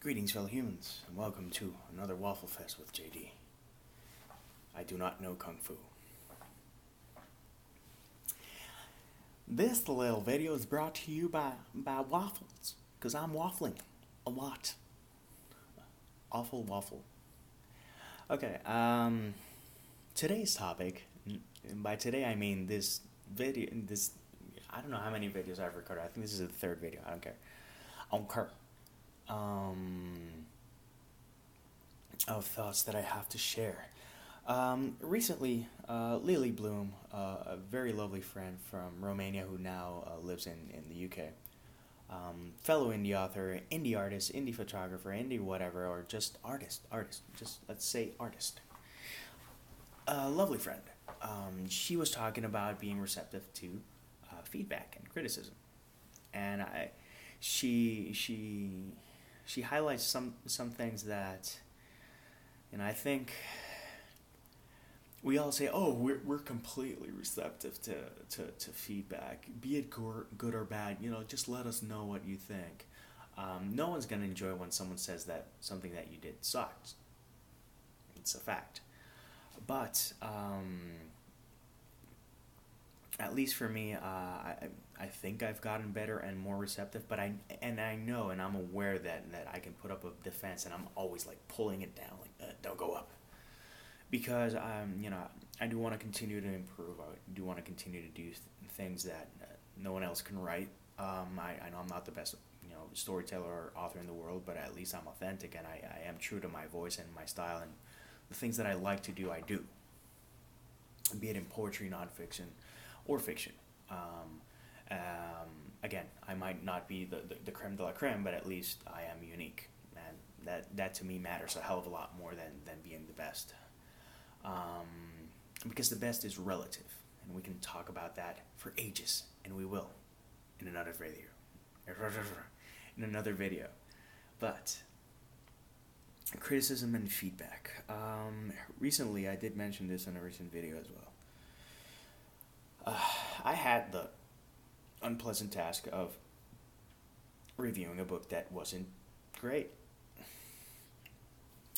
Greetings, fellow humans, and welcome to another Waffle Fest with JD. I do not know Kung Fu. This little video is brought to you by waffles, because I'm waffling a lot. Awful waffle. Okay, today's topic, and by today I mean this video, I don't know how many videos I've recorded. I think this is the third video. I don't care. Of thoughts that I have to share. Recently, Lily Bloom, a very lovely friend from Romania who now lives in the UK, fellow indie author, indie artist, indie photographer, indie whatever, or just artist, just let's say artist. A lovely friend. She was talking about being receptive to feedback and criticism, and she highlights some things that, and I think we all say, oh, we're completely receptive to feedback, be it good or bad. Just let us know what you think. No one's gonna enjoy when someone says that something that you did sucked. It's a fact. But at least for me, I think I've gotten better and more receptive. But I know and I'm aware that I can put up a defense, and I'm always like pulling it down, like don't go up, because I do want to continue to improve. I do want to continue to do things that no one else can write. I know I'm not the best storyteller or author in the world, but at least I'm authentic, and I am true to my voice and my style, and the things that I like to do, I do. Be it in poetry, nonfiction, or fiction. Again, I might not be the creme de la creme, but at least I am unique, and that to me matters a hell of a lot more than being the best. Because the best is relative, and we can talk about that for ages, and we will in another video. But criticism and feedback. Recently, I did mention this in a recent video as well. I had the unpleasant task of reviewing a book that wasn't great.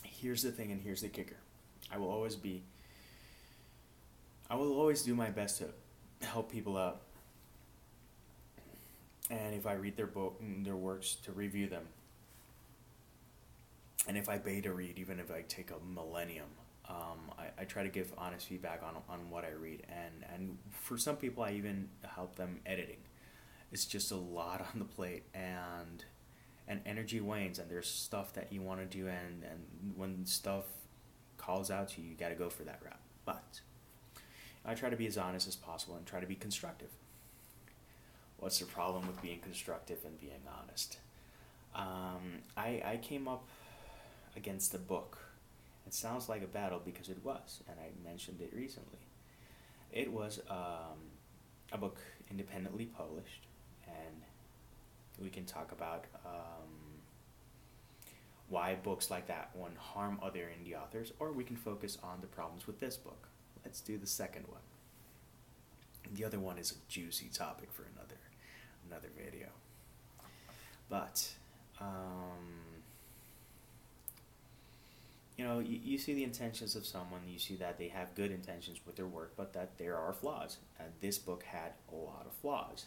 Here's the thing, and here's the kicker. I will always do my best to help people out. And if I read their book and their works, to review them. And if I beta read, even if I take a millennium, I try to give honest feedback on what I read. And for some people, I even help them editing. It's just a lot on the plate, and energy wanes, and there's stuff that you want to do, and when stuff calls out to you, you got to go for that route. But I try to be as honest as possible and try to be constructive. What's the problem with being constructive and being honest? I came up against a book. It sounds like a battle because it was, and I mentioned it recently. It was a book independently published, and we can talk about why books like that one harm other indie authors, or we can focus on the problems with this book. Let's do the second one. The other one is a juicy topic for another video. But you see the intentions of someone, you see that they have good intentions with their work, but that there are flaws. And this book had a lot of flaws.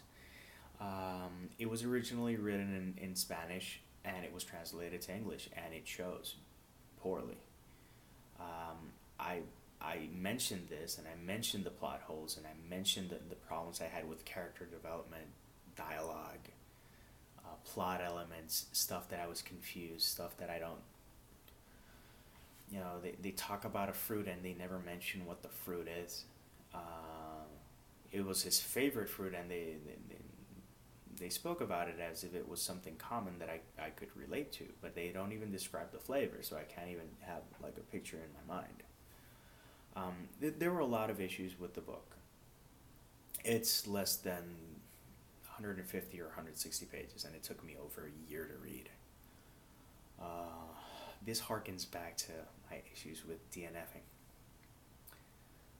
It was originally written in Spanish, and it was translated to English, and it shows poorly. I mentioned this, and I mentioned the plot holes, and I mentioned the problems I had with character development, dialogue, plot elements, stuff that I was confused, stuff that I don't... they talk about a fruit, and they never mention what the fruit is. It was his favorite fruit, and they spoke about it as if it was something common that I could relate to, but they don't even describe the flavor, so I can't even have like a picture in my mind. There were a lot of issues with the book. It's less than 150 or 160 pages, and it took me over a year to read. This harkens back to my issues with DNFing.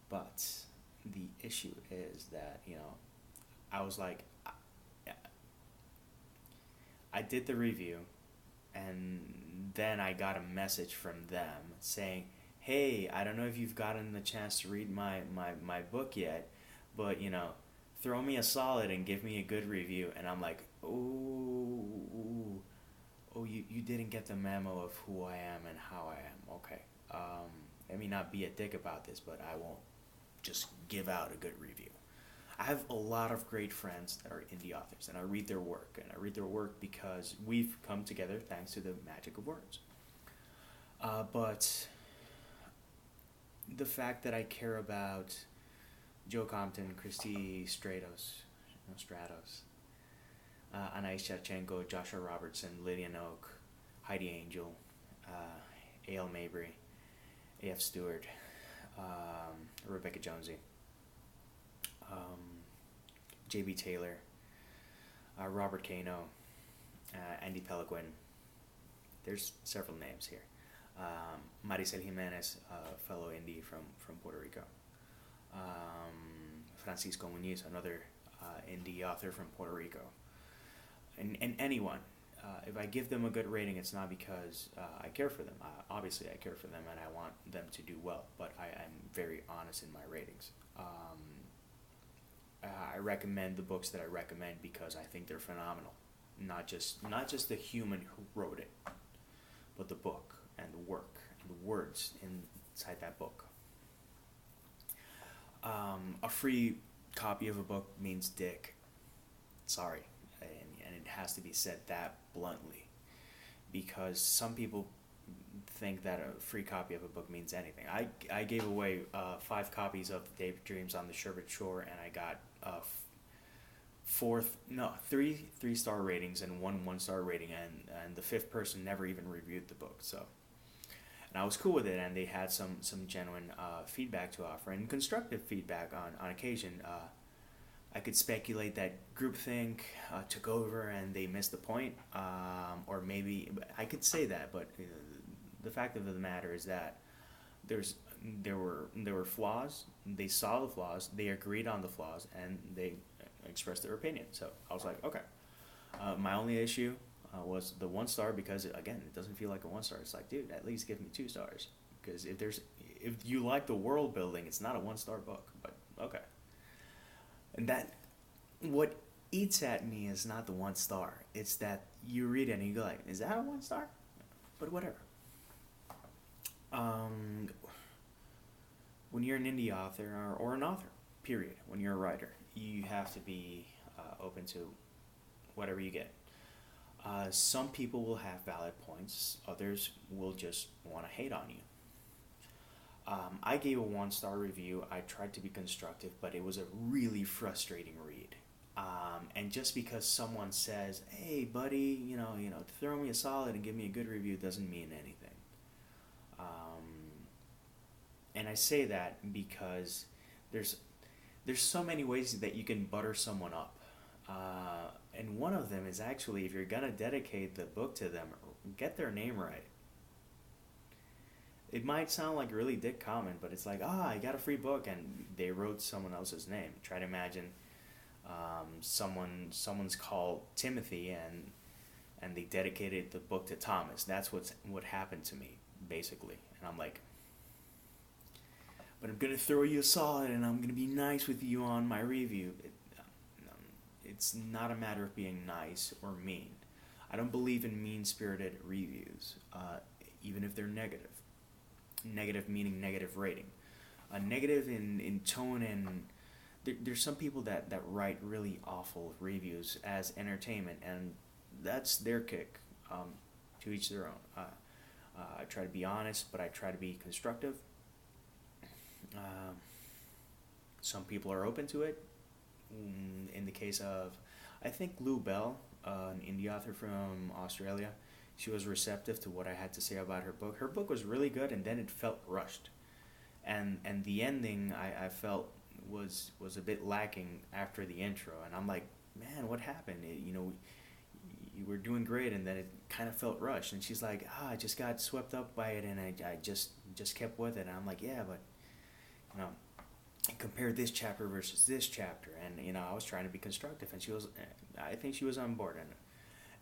But the issue is that, I was like, I did the review, and then I got a message from them saying, hey, I don't know if you've gotten the chance to read my book yet, but, throw me a solid and give me a good review. And I'm like, oh, you didn't get the memo of who I am and how I am. Okay. Let me not be a dick about this, but I won't just give out a good review. I have a lot of great friends that are indie authors, and I read their work. And I read their work because we've come together thanks to the magic of words. But the fact that I care about Joe Compton, Christy Stratos, Anais Shevchenko, Joshua Robertson, Lydian Oak, Heidi Angel, A.L. Mabry, A.F. Stewart, Rebecca Jonesy, J.B. Taylor, Robert Cano, Andy Pelequin. There's several names here. Maricel Jimenez, fellow indie from Puerto Rico. Francisco Muñiz, another indie author from Puerto Rico. And anyone. If I give them a good rating, it's not because I care for them. Obviously, I care for them and I want them to do well, but I'm very honest in my ratings. I recommend the books that I recommend because I think they're phenomenal. Not just the human who wrote it, but the book and the work and the words inside that book. A free copy of a book means dick. Sorry, and it has to be said that bluntly, because some people think that a free copy of a book means anything. I gave away 5 copies of Daydreams on the Sherbet Shore, and I got 3-star ratings and 1-star rating, and the 5th person never even reviewed the book. So, and I was cool with it, and they had some genuine feedback to offer, and constructive feedback on occasion. I could speculate that groupthink took over and they missed the point, or maybe I could say that, but the fact of the matter is that there were flaws. They saw the flaws, they agreed on the flaws, and they expressed their opinion. So I was like, okay. My only issue was the 1 star, because again, it doesn't feel like a 1 star. It's like, dude, at least give me 2 stars, because if you like the world building, it's not a 1-star book. But okay. And that, what eats at me is not the 1 star. It's that you read it and you go like, is that a 1 star? But whatever. When you're an indie author or an author, period, when you're a writer, you have to be open to whatever you get. Some people will have valid points. Others will just want to hate on you. I gave a 1-star review. I tried to be constructive, but it was a really frustrating read. And just because someone says, "Hey, buddy, throw me a solid and give me a good review," doesn't mean anything. And I say that because there's so many ways that you can butter someone up. And one of them is actually, if you're gonna dedicate the book to them, get their name right. It might sound like a really dick comment, but it's like, I got a free book, and they wrote someone else's name. Try to imagine someone's called Timothy, and they dedicated the book to Thomas. That's what happened to me, basically. And I'm like, but I'm going to throw you a solid, and I'm going to be nice with you on my review. It's not a matter of being nice or mean. I don't believe in mean-spirited reviews, even if they're negative. Negative meaning negative rating. Negative in tone, and there's some people that write really awful reviews as entertainment, and that's their kick. To each their own. I try to be honest, but I try to be constructive. Some people are open to it. In the case of, I think, Lou Bell, an indie author from Australia, she was receptive to what I had to say about her book. Her book was really good, and then it felt rushed. And the ending, I felt, was a bit lacking after the intro. And I'm like, man, what happened? You were doing great, and then it kind of felt rushed. And she's like, I just got swept up by it, and I just kept with it. And I'm like, yeah, but, compare this chapter versus this chapter. And, I was trying to be constructive, and I think she was on board.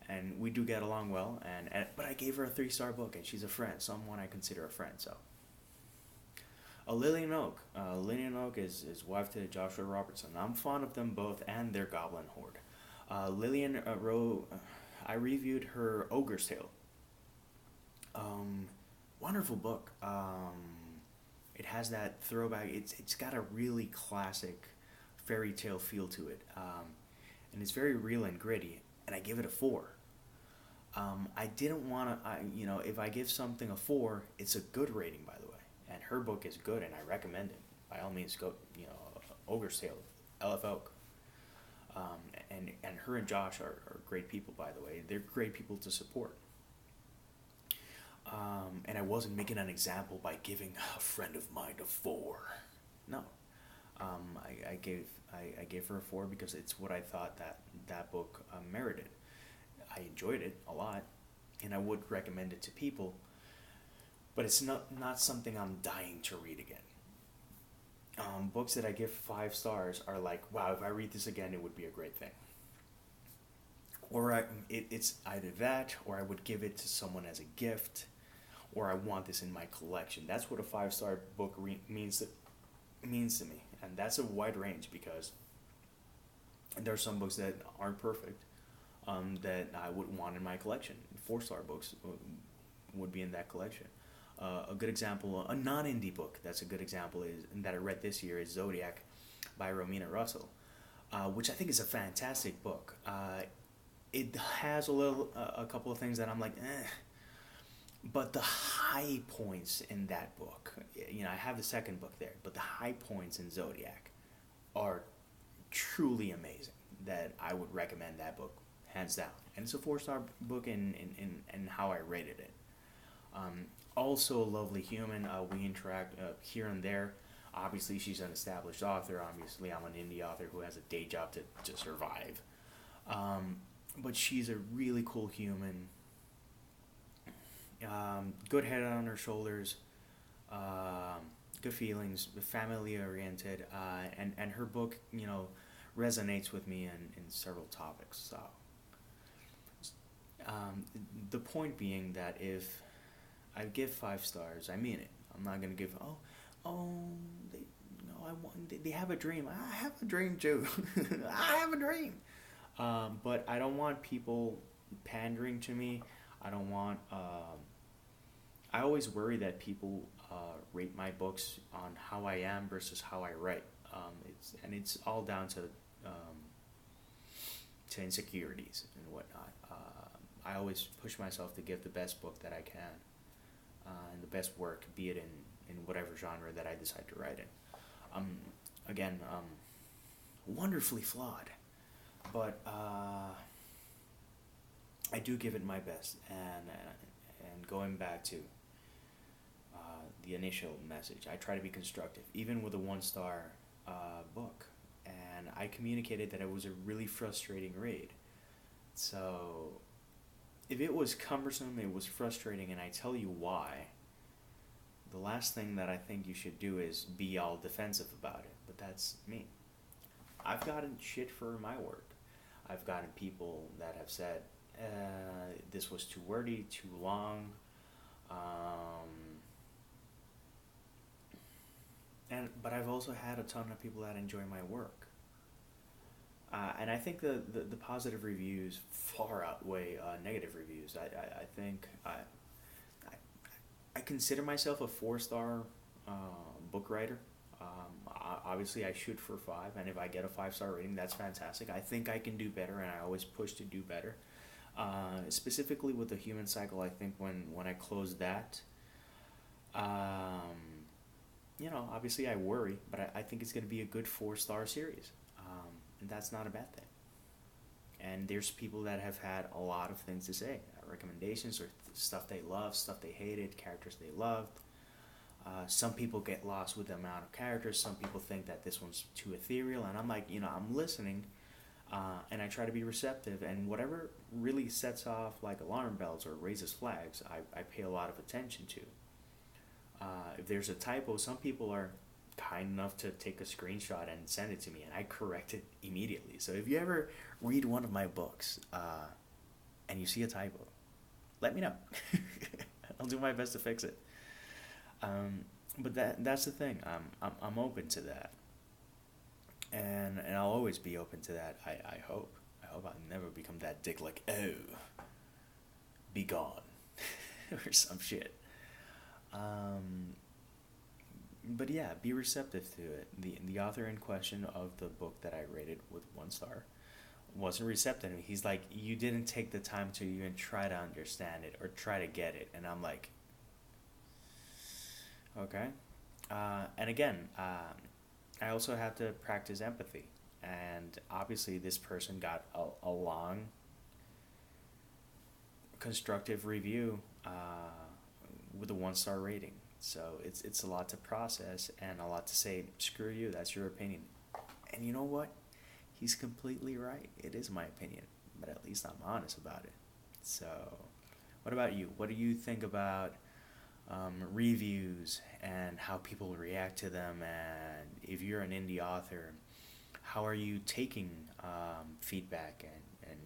and we do get along well. But I gave her a 3-star book, and she's a friend, someone I consider a friend. So, Lillian Oak. Lillian Oak is wife to Joshua Robertson. I'm fond of them both and their Goblin Horde. Lillian wrote. I reviewed her Ogre's Tale. Wonderful book. It has that throwback. It's got a really classic fairy tale feel to it, and it's very real and gritty. And I give it a 4. I didn't want to. If I give something a 4, it's a good rating, by the way. And her book is good, and I recommend it. By all means, go. Ogre's Tale, LF Oak. And her and Josh are great people, by the way. They're great people to support. And I wasn't making an example by giving a friend of mine a 4. No. I gave her a 4 because it's what I thought that book merited. I enjoyed it a lot, and I would recommend it to people, but it's not something I'm dying to read again. Books that I give 5 stars are like, wow, if I read this again, it would be a great thing. Or it's either that, or I would give it to someone as a gift, or I want this in my collection. That's what a 5-star book means to me, and that's a wide range because there are some books that aren't perfect that I would want in my collection. 4-star books would be in that collection. A good example, a non-indie book that's a good example is that I read this year is Zodiac by Romina Russell, which I think is a fantastic book. It has a couple of things that I'm like, but the high points in that book, I have the second book there, but the high points in Zodiac are truly amazing. That I would recommend that book hands down, and it's a 4-star book in how I rated it. Also, a lovely human. We interact here and there. Obviously, she's an established author. Obviously, I'm an indie author who has a day job to survive. But she's a really cool human. Good head on her shoulders. Good feelings. Family oriented. And her book, resonates with me in several topics. So, the point being that if I give 5 stars, I mean it. I'm not gonna give they have a dream. I have a dream too. I have a dream. But I don't want people pandering to me. I don't want. I always worry that people rate my books on how I am versus how I write. It's all down to insecurities and whatnot. I always push myself to give the best book that I can, and the best work, be it in whatever genre that I decide to write in. Again, wonderfully flawed, but I do give it my best. And going back to the initial message, I try to be constructive, even with a 1-star book. And I communicated that it was a really frustrating read. So, if it was cumbersome, it was frustrating, and I tell you why, the last thing that I think you should do is be all defensive about it. But that's me. I've gotten shit for my work. I've gotten people that have said, this was too wordy, too long. But I've also had a ton of people that enjoy my work. And I think the positive reviews far outweigh negative reviews. I think I consider myself a 4-star book writer. Obviously, I shoot for 5, and if I get a 5-star rating, that's fantastic. I think I can do better, and I always push to do better. Specifically with the human cycle, I think when I close that, obviously I worry, but I think it's going to be a good 4-star series. And that's not a bad thing. And there's people that have had a lot of things to say, recommendations or stuff they love, stuff they hated, characters they loved. Some people get lost with the amount of characters. Some people think that this one's too ethereal. And I'm like, I'm listening, and I try to be receptive. And whatever really sets off like alarm bells or raises flags, I pay a lot of attention to. If there's a typo, some people are kind enough to take a screenshot and send it to me, and I correct it immediately. So if you ever read one of my books, and you see a typo, let me know. I'll do my best to fix it. Um, but that's the thing. I'm open to that, and I'll always be open to that. I hope. I hope I never become that dick like, oh, be gone, or some shit. Um, but yeah, be receptive to it. The author in question of the book that I rated with 1 star wasn't receptive. He's like, you didn't take the time to even try to understand it or try to get it, and I'm like, okay. And again, I also have to practice empathy, and obviously this person got a long, constructive review with a 1 star rating. So it's a lot to process and a lot to say. Screw you. That's your opinion. And you know what? He's completely right. It is my opinion, but at least I'm honest about it. So, what about you? What do you think about reviews and how people react to them? And if you're an indie author, how are you taking feedback and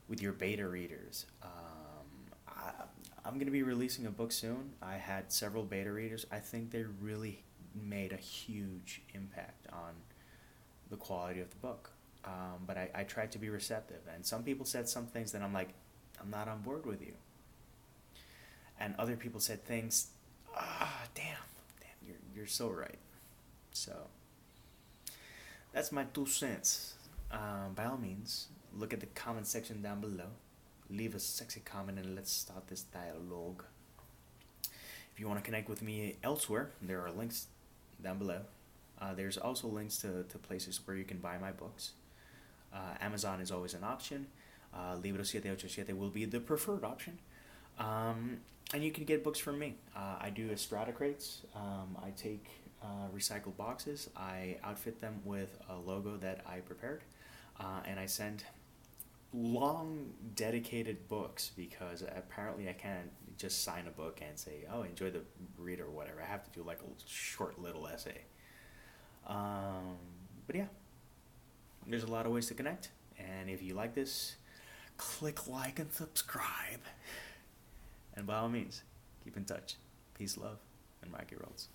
with your beta readers? I'm going to be releasing a book soon. I had several beta readers. I think they really made a huge impact on the quality of the book. But I tried to be receptive. And some people said some things that I'm like, I'm not on board with you. And other people said things, damn, you're so right. So that's my 2 cents. By all means, look at the comment section down below. Leave a sexy comment and let's start this dialogue. If you want to connect with me elsewhere, there are links down below. There's also links to places where you can buy my books. Amazon is always an option. Libro 787 will be the preferred option. And you can get books from me. I do EStrada crates. I take recycled boxes. I outfit them with a logo that I prepared. And I send long dedicated books because apparently I can't just sign a book and say, oh, enjoy the read or whatever. I have to do like a short little essay. But yeah, there's a lot of ways to connect. And if you like this, click like and subscribe. And by all means, keep in touch. Peace, love, and Mikey Rolls.